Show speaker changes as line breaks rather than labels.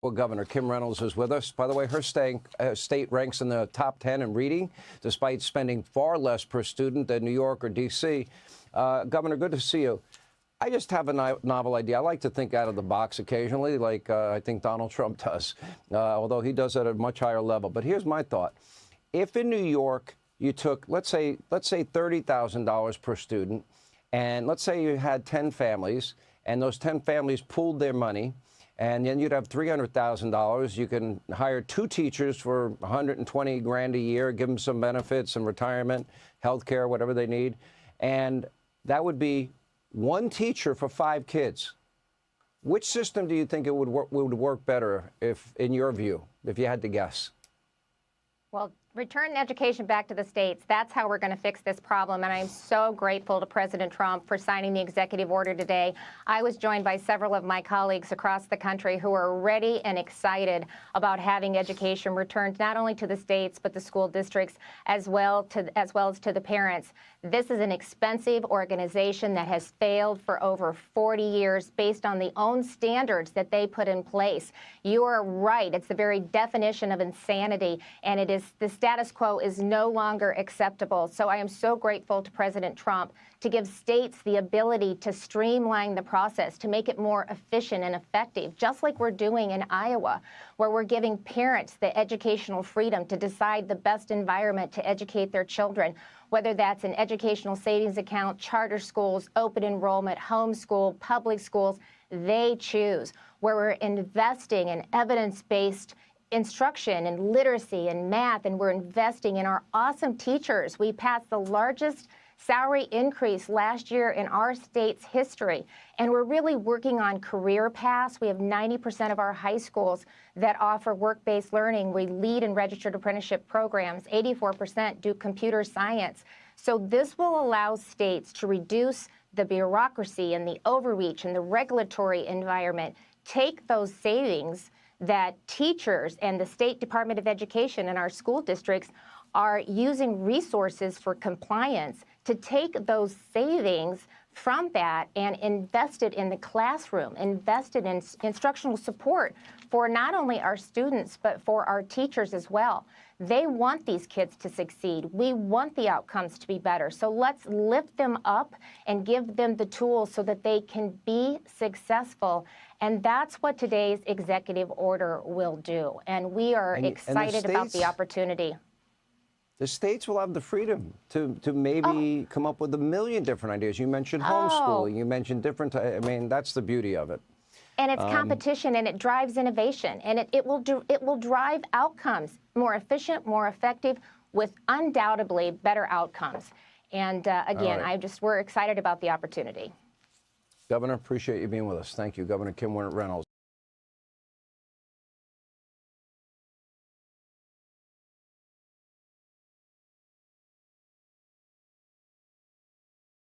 Well, Governor Kim Reynolds is with us. By the way, her state ranks in the top 10 in reading, despite spending far less per student than New York or D.C. Governor, good to see you. I just have a novel idea. I like to think out of the box occasionally, like I think Donald Trump does, although he does it at a much higher level. But here's my thought. If in New York you took, let's say $30,000 per student, and let's say you had 10 families, and those 10 families pooled their money, and then you'd have $300,000. You can hire 2 teachers for $120 grand a year, give them some benefits, some retirement, health care, whatever they need. And that would be 1 teacher for 5 kids. Which system do you think it would work better, if, in your view, if you had to guess?
Well, return education back to the states. That's how we're going to fix this problem. And I'm so grateful to President Trump for signing the executive order today. I was joined by several of my colleagues across the country who are ready and excited about having education returned not only to the states, but the school districts as well as to the parents. This is an expensive organization that has failed for over 40 years based on the own standards that they put in place. You are right. It's the very definition of insanity, and it is the status quo is no longer acceptable. So I am so grateful to President Trump to give states the ability to streamline the process, to make it more efficient and effective, just like we're doing in Iowa, where we're giving parents the educational freedom to decide the best environment to educate their children, whether that's an educational savings account, charter schools, open enrollment, homeschool, public schools. They choose, where we're investing in evidence-based instruction and literacy and math, and we're investing in our awesome teachers. We passed the largest salary increase last year in our state's history, and we're really working on career paths. We have 90% of our high schools that offer work-based learning. We lead in registered apprenticeship programs. 84% do computer science. So this will allow states to reduce the bureaucracy and the overreach and the regulatory environment, take those savings that teachers and the State Department of Education and our school districts are using resources for compliance, to take those savings from that and invest it in the classroom, invest it in instructional support for not only our students, but for our teachers as well. They want these kids to succeed. We want the outcomes to be better. So let's lift them up and give them the tools so that they can be successful. And that's what today's executive order will do. And we are excited about the opportunity.
The states will have the freedom to maybe come up with 1 million different ideas. You mentioned homeschooling. You mentioned different. I mean, that's the beauty of it.
And it's competition, and it drives innovation, and it will drive outcomes more efficient, more effective, with undoubtedly better outcomes. And again, we're excited about the opportunity.
Governor, appreciate you being with us. Thank you, Governor Kim Reynolds.